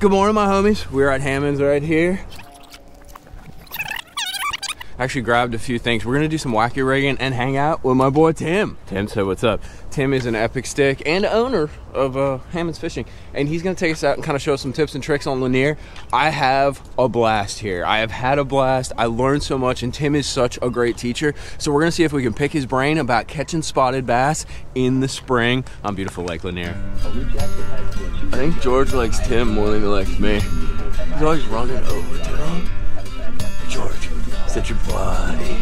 Good morning, my homies. We're at Hammond's right here. Actually grabbed a few things. We're gonna do some wacky rigging and hang out with my boy Tim. Tim, say what's up. Tim is an epic stick and owner of Hammond's Fishing, and he's gonna take us out and kind of show us some tips and tricks on Lanier. I have a blast here. I have had a blast. I learned so much, and Tim is such a great teacher. So we're gonna see if we can pick his brain about catching spotted bass in the spring on beautiful Lake Lanier. I think George likes Tim more than he likes me. He's always running over to him. George, such your buddy.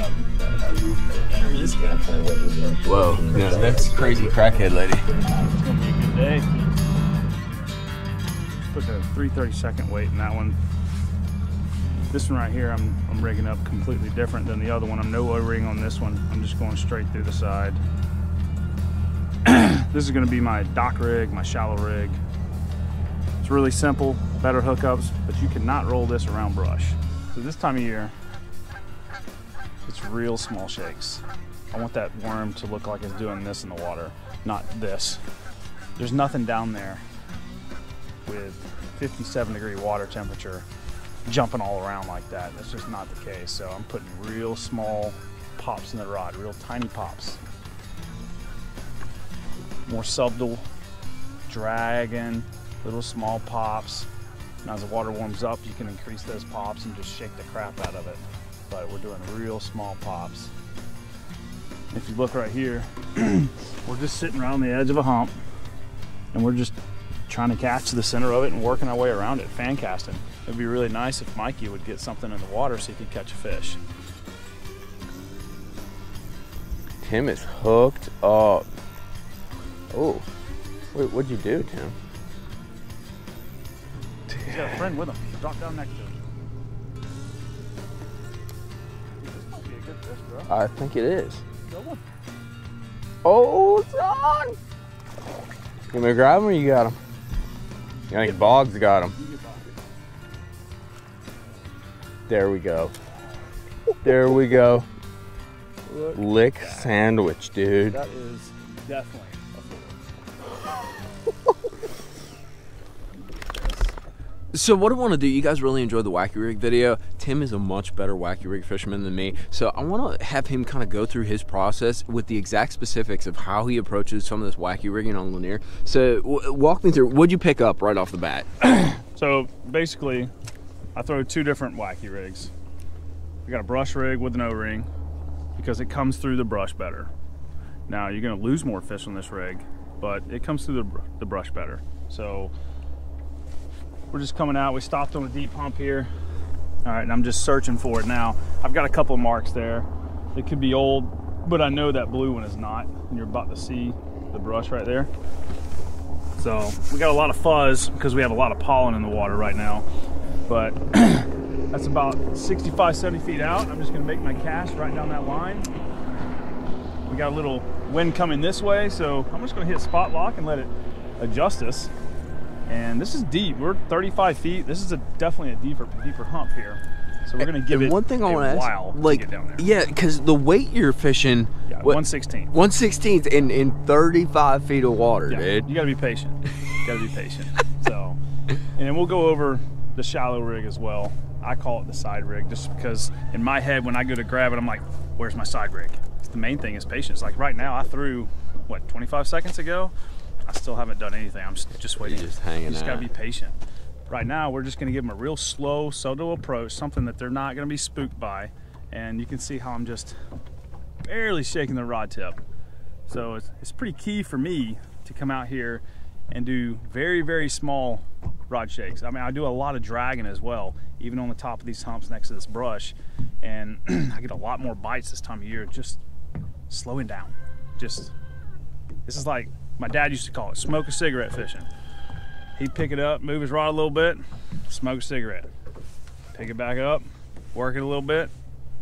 Whoa, yeah, that's crazy crackhead lady. It's gonna be a good day. Put a 3/32 weight in that one. This one right here, I'm rigging up completely different than the other one. I'm no O-ring on this one. I'm just going straight through the side. This is gonna be my dock rig, my shallow rig. It's really simple, better hookups, but you cannot roll this around brush. So this time of year, it's real small shakes. I want that worm to look like it's doing this in the water, not this. There's nothing down there with 57-degree water temperature jumping all around like that. That's just not the case. So I'm putting real small pops in the rod, real tiny pops. More subtle dragging, little small pops. Now as the water warms up, you can increase those pops and just shake the crap out of it. But we're doing real small pops. If you look right here, we're just sitting around the edge of a hump, and we're just trying to catch the center of it and working our way around it, fan casting. It'd be really nice if Mikey would get something in the water so he could catch a fish. Tim is hooked up. Oh, wait, what'd you do, Tim? He's got a friend with him. Drop down next to him. This might be a good fish, bro. I think it is. Good one. Oh, son! You want me to grab him or you got him? I think Boggs got him. There we go. There we go. Lick sandwich, dude. That is definitely So what I want to do, you guys really enjoyed the wacky rig video. Tim is a much better wacky rig fisherman than me, so I want to have him kind of go through his process with the exact specifics of how he approaches some of this wacky rigging on Lanier. So walk me through, what'd you pick up right off the bat? So basically, I throw two different wacky rigs. I got a brush rig with an O-ring because it comes through the brush better. Now you're going to lose more fish on this rig, but it comes through the brush better. So we're just coming out. We stopped on a deep hump here. All right, and I'm just searching for it now. I've got a couple of marks there. It could be old, but I know that blue one is not. And you're about to see the brush right there. So we got a lot of fuzz because we have a lot of pollen in the water right now. But that's about 65, 70 feet out. I'm just gonna make my cast right down that line. We got a little wind coming this way, so I'm just gonna hit spot lock and let it adjust us. And this is deep. We're 35 feet. This is definitely a deeper hump here. So we're gonna give it one thing I want to ask, like, to get down there. Yeah, because the weight you're fishing, yeah, 1/16. 1/16 in 35 feet of water, yeah, dude. You gotta be patient. You gotta be patient. So, and then we'll go over the shallow rig as well. I call it the side rig just because in my head when I go to grab it, I'm like, where's my side rig? The main thing is patience. Like right now, I threw what 25 seconds ago. I still haven't done anything. I'm just waiting. You're just hanging out. You just gotta be patient. Right now, we're just gonna give them a real slow, subtle approach, something that they're not gonna be spooked by. And you can see how I'm just barely shaking the rod tip. So it's pretty key for me to come out here and do very, very small rod shakes. I mean, I do a lot of dragging as well, even on the top of these humps next to this brush. And I get a lot more bites this time of year, just slowing down. This is like, my dad used to call it smoke a cigarette fishing. He'd pick it up, move his rod a little bit, smoke a cigarette. Pick it back up, work it a little bit,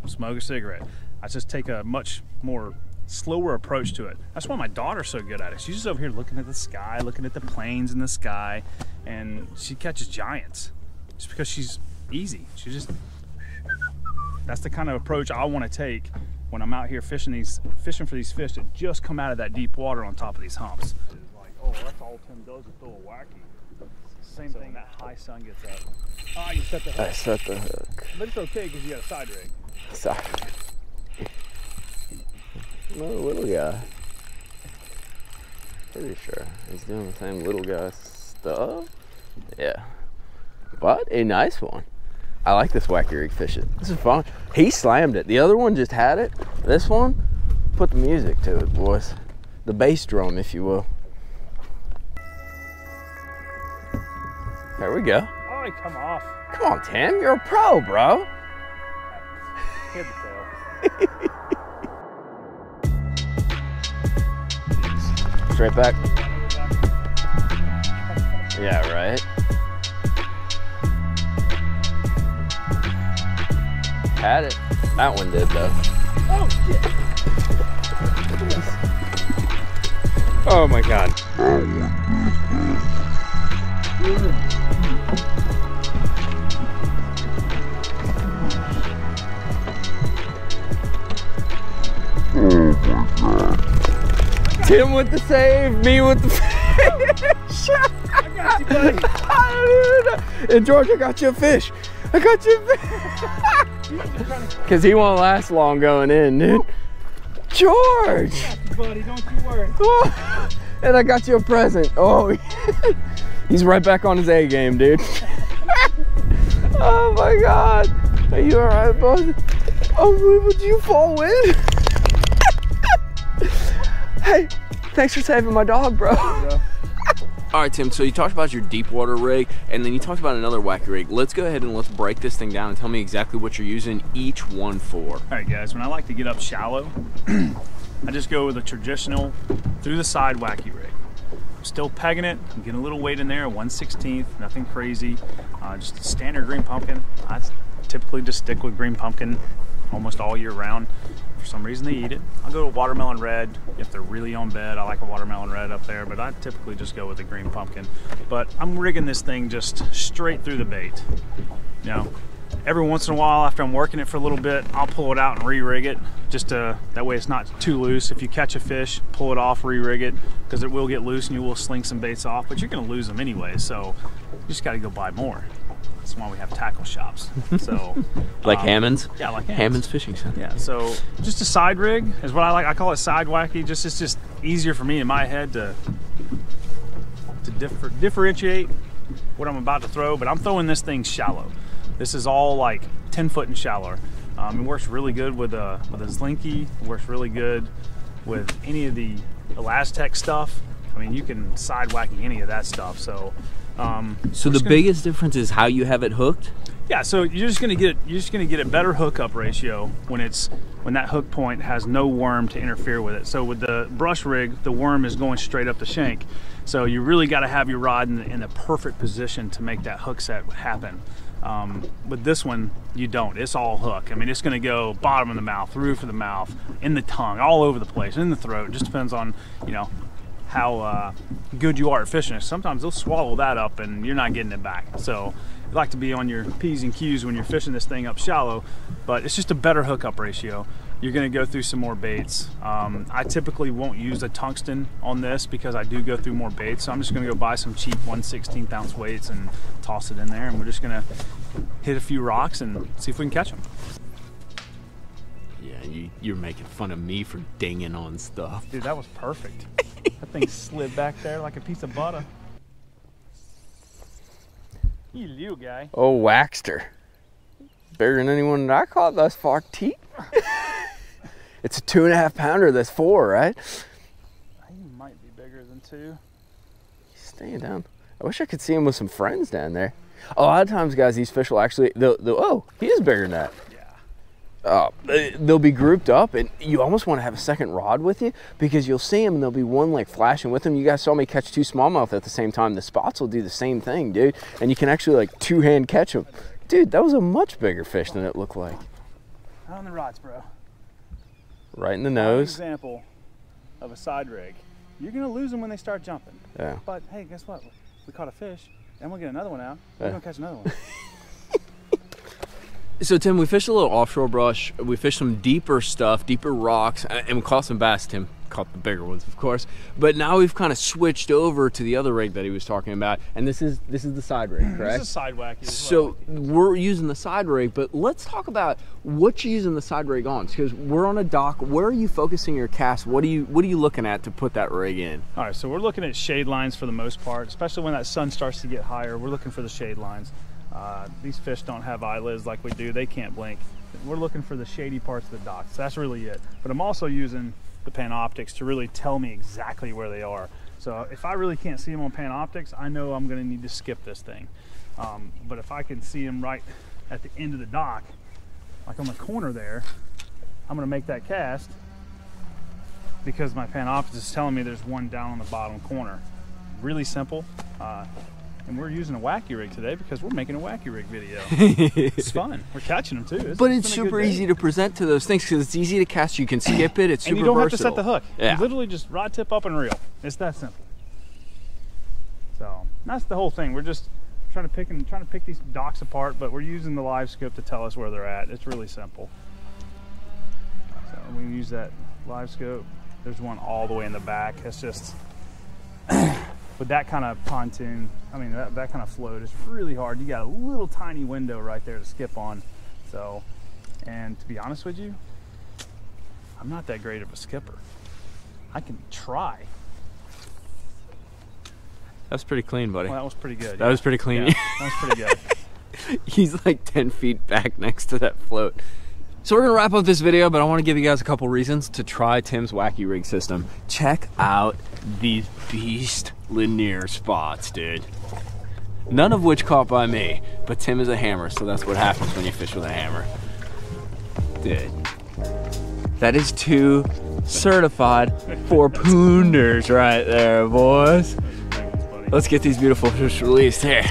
smoke a cigarette. I just take a much more slower approach to it. That's why my daughter's so good at it. She's just over here looking at the sky, looking at the planes in the sky, and she catches giants just because she's easy. That's the kind of approach I want to take when I'm out here fishing for these fish that just come out of that deep water on top of these humps. It's like, oh, that's all Tim does is throw a wacky. Same thing, that high sun gets up. Oh, you set the hook. I set the hook. But it's okay because you got a side rig. Sorry. No little guy. Pretty sure he's doing the same little guy stuff. Yeah. But a nice one. I like this wacky rig fishing. This is fun. He slammed it. The other one just had it. This one, put the music to it, boys. The bass drum, if you will. There we go. Oh, he come off. Come on, Tim. You're a pro, bro. Hit the tail. Straight back. Yeah, right. Had it. That one did, though. Oh, shit. Oh, my God. Tim with the save, me with the fish. I got you, buddy. I don't even know. And George, I got you a fish. I got you a fish. Because he won't last long going in, dude. George! I got you, buddy, don't you worry. Oh, and I got you a present. Oh, he's right back on his A game, dude. Oh my God. Are you all right, bud? Oh, would you fall in? Hey, thanks for saving my dog, bro. All right, Tim, so you talked about your deep water rig, and then you talked about another wacky rig. Let's go ahead and let's break this thing down and tell me exactly what you're using each one for. All right, guys, when I like to get up shallow, I just go with a traditional through the side wacky rig. I'm still pegging it. I'm getting a little weight in there, 1/16, nothing crazy. Just a standard green pumpkin. I typically just stick with green pumpkin almost all year round. For some reason they eat it. I'll go to watermelon red if they're really on bed. I like a watermelon red up there, but I typically just go with the green pumpkin. But I'm rigging this thing just straight through the bait. You know, every once in a while after I'm working it for a little bit, I'll pull it out and re-rig it, just to, that way it's not too loose. If you catch a fish, pull it off, re-rig it, because it will get loose and you will sling some baits off, but you're gonna lose them anyway, so you just gotta go buy more. That's why we have tackle shops. So like Hammond's? Yeah, like Hammond's Fishing Center. Yeah, so just a side rig is what I like. I call it side wacky. It's just easier for me in my head to differentiate what I'm about to throw, but I'm throwing this thing shallow. This is all like 10 foot and shallower. It works really good with a Slinky. It works really good with any of the Elastec stuff. I mean, you can side wacky any of that stuff. So the biggest difference is how you have it hooked? Yeah, so you're just gonna get a better hookup ratio when that hook point has no worm to interfere with it. So with the brush rig, the worm is going straight up the shank. So you really got to have your rod in the perfect position to make that hook set happen. With this one, you don't. It's all hook. I mean, it's gonna go bottom of the mouth, roof of the mouth, in the tongue, all over the place, in the throat. It just depends on, you know, how good you are at fishing it. Sometimes they'll swallow that up and you're not getting it back. So you like to be on your P's and Q's when you're fishing this thing up shallow, but it's just a better hookup ratio. You're gonna go through some more baits. I typically won't use a tungsten on this because I do go through more baits, so I'm just gonna go buy some cheap 1/16 ounce weights and toss it in there, and we're just gonna hit a few rocks and see if we can catch them. Yeah, you're making fun of me for dinging on stuff. Dude, that was perfect. That thing slid back there like a piece of butter. You little guy. Oh, Waxter. Bigger than anyone that I caught thus far. T. It's a 2.5 pounder, that's 4, right? He might be bigger than 2. He's staying down. I wish I could see him with some friends down there. A lot of times, guys, these fish will actually, oh, he is bigger than that. They'll be grouped up, and you almost want to have a second rod with you because you'll see them and there'll be one like flashing with them. You guys saw me catch 2 smallmouth at the same time. The spots will do the same thing, dude, and you can actually like 2-hand catch them. Dude, that was a much bigger fish than it looked like. On the rods, bro. Right in the nose. Example of a side rig. You're gonna lose them when they start jumping. Yeah. But hey, guess what? We caught a fish, and we'll get another one out. We're gonna catch another one. So Tim, we fished a little offshore brush. We fished some deeper stuff, deeper rocks, and we caught some bass. Tim caught the bigger ones, of course. But now we've kind of switched over to the other rig that he was talking about, and this is the side rig, correct? This is side wacky. So we're using the side rig, but let's talk about what you're using the side rig on, because we're on a dock. Where are you focusing your cast? What are you looking at to put that rig in? All right, so we're looking at shade lines for the most part, especially when that sun starts to get higher. We're looking for the shade lines. These fish don't have eyelids like we do. They can't blink. We're looking for the shady parts of the dock. So that's really it. But I'm also using the Panoptics to really tell me exactly where they are. So if I really can't see them on Panoptics, I know I'm going to need to skip this thing. But if I can see them right at the end of the dock, like on the corner there, I'm going to make that cast because my Panoptics is telling me there's one down on the bottom corner. Really simple. And we're using a wacky rig today because we're making a wacky rig video. It's fun. We're catching them too. But it's super easy to present to those things because it's easy to cast. You can skip it. It's super and you don't versatile. have to set the hook. Yeah. You literally just rod tip up and reel. It's that simple. So that's the whole thing. We're just trying to pick these docks apart, but we're using the live scope to tell us where they're at. It's really simple. So we can use that live scope. There's one all the way in the back. It's just with that kind of pontoon, I mean that kind of float is really hard. You got a little tiny window right there to skip on. So, and to be honest with you, I'm not that great of a skipper. I can try. That's pretty clean, buddy. Well, that was pretty good. That was pretty clean. Yeah, that was pretty good. He's like 10 feet back next to that float. So we're gonna wrap up this video, but I wanna give you guys a couple reasons to try Tim's wacky rig system. Check out these beast linear spots, dude. None of which caught by me, but Tim is a hammer, so that's what happens when you fish with a hammer. Dude, that is 2 certified 4-pounders right there, boys. Let's get these beautiful fish released here.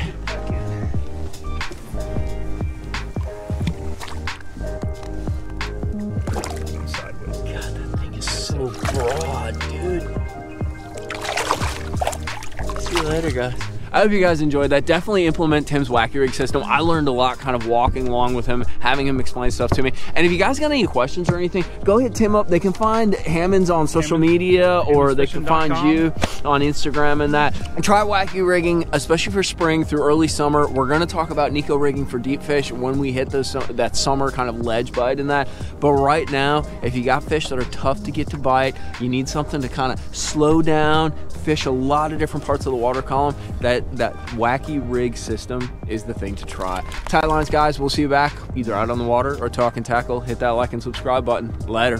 So broad, dude. See you later, guys. I hope you guys enjoyed that. Definitely implement Tim's wacky rig system. I learned a lot kind of walking along with him, having him explain stuff to me. And if you guys got any questions or anything, go hit Tim up. They can find Hammonds on social media, or they can find you on Instagram and that. And try wacky rigging, especially for spring through early summer. We're gonna talk about Neko rigging for deep fish when we hit those, that summer kind of ledge bite and that. But right now, if you got fish that are tough to get to bite, you need something to kind of slow down, fish a lot of different parts of the water column, that wacky rig system is the thing to try. Tight lines, guys. We'll see you back either out on the water or talking tackle. Hit that like and subscribe button. Later.